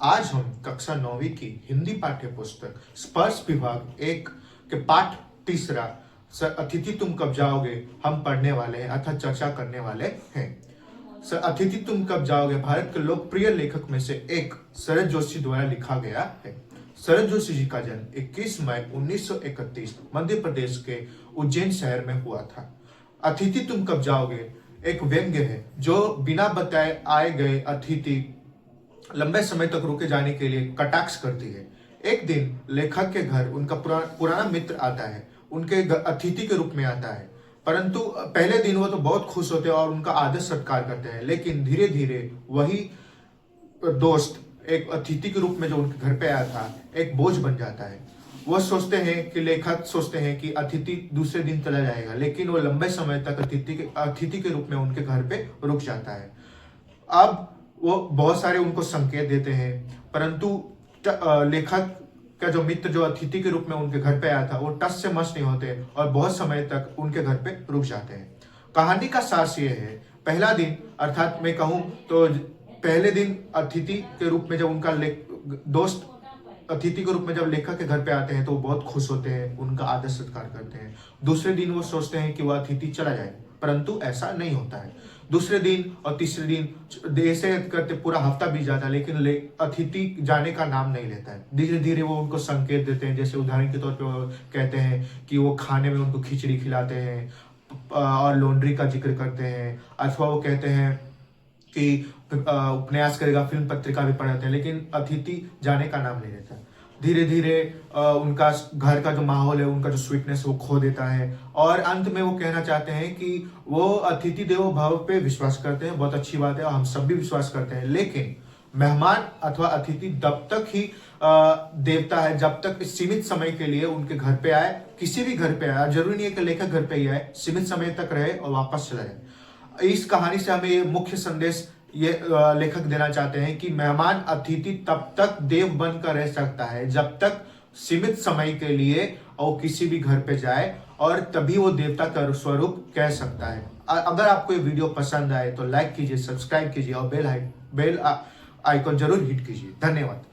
आज हम कक्षा 9वीं की हिंदी पाठ्य पुस्तक स्पर्श विभाग 1 के पाठ तीसरा अतिथि तुम कब जाओगे हम पढ़ने वाले हैं अर्थात चर्चा करने वाले हैं। अतिथि तुम कब जाओगे भारत के लोकप्रिय लेखक में से एक शरद जोशी द्वारा लिखा गया है। शरद जोशी जी का जन्म 21 मई 1931 मध्य प्रदेश के उज्जैन शहर में हुआ था। अतिथि तुम कब जाओगे एक व्यंग्य है जो बिना बताए आए गए अतिथि लंबे समय तक रुके जाने के लिए कटाक्ष करती है। एक दिन लेखक के घर उनका पुराना मित्र आता है, उनके अतिथि के रूप में आता है। परंतु पहले दिन वो तो बहुत खुश होते हैं और उनका आदर सत्कार करते हैं, लेकिन धीरे धीरे वही दोस्त एक अतिथि के रूप में जो उनके घर पे आया था एक बोझ बन जाता है। वह सोचते हैं कि लेखक सोचते हैं कि अतिथि दूसरे दिन चला जाएगा, लेकिन वो लंबे समय तक अतिथि के रूप में उनके घर पे रुक जाता है। अब वो बहुत सारे उनको संकेत देते हैं, परंतु लेखक का जो मित्र जो अतिथि के रूप में उनके घर पे आया था वो टस से मस नहीं होते और बहुत समय तक उनके घर पे रुक जाते हैं। कहानी का सार ये है, पहला दिन अर्थात मैं कहूँ तो पहले दिन अतिथि के रूप में जब उनका दोस्त अतिथि के रूप में जब लेखक के घर पे आते हैं तो वो बहुत खुश होते हैं, उनका आदर सत्कार करते हैं। दूसरे दिन वो सोचते हैं कि वह अतिथि चला जाए, परंतु ऐसा नहीं होता है। दूसरे दिन और तीसरे दिन ऐसे करते पूरा हफ्ता बीत जाता है, लेकिन अतिथि जाने का नाम नहीं लेता है। धीरे धीरे वो उनको संकेत देते हैं, जैसे उदाहरण के तौर पे वो कहते हैं कि वो खाने में उनको खिचड़ी खिलाते हैं और लॉन्ड्री का जिक्र करते हैं, अथवा वो कहते हैं कि उपन्यास करेगा, फिल्म पत्रिका भी पढ़ाते हैं, लेकिन अतिथि जाने का नाम नहीं लेता। धीरे धीरे उनका घर का जो माहौल है, उनका जो स्वीटनेस वो खो देता है और अंत में वो कहना चाहते हैं कि वो अतिथि देवो भव पे विश्वास करते हैं। बहुत अच्छी बात है और हम सब भी विश्वास करते हैं, लेकिन मेहमान अथवा अतिथि तब तक ही देवता है जब तक सीमित समय के लिए उनके घर पे आए, किसी भी घर पे आए, जरूरी नहीं है कि लेखक घर पे ही आए, सीमित समय तक रहे और वापस चला जाए। इस कहानी से हमें ये मुख्य संदेश ये लेखक देना चाहते हैं कि मेहमान अतिथि तब तक देव बनकर रह सकता है जब तक सीमित समय के लिए वो किसी भी घर पे जाए, और तभी वो देवता का स्वरूप कह सकता है। अगर आपको ये वीडियो पसंद आए तो लाइक कीजिए, सब्सक्राइब कीजिए और बेल आइकन जरूर हिट कीजिए। धन्यवाद।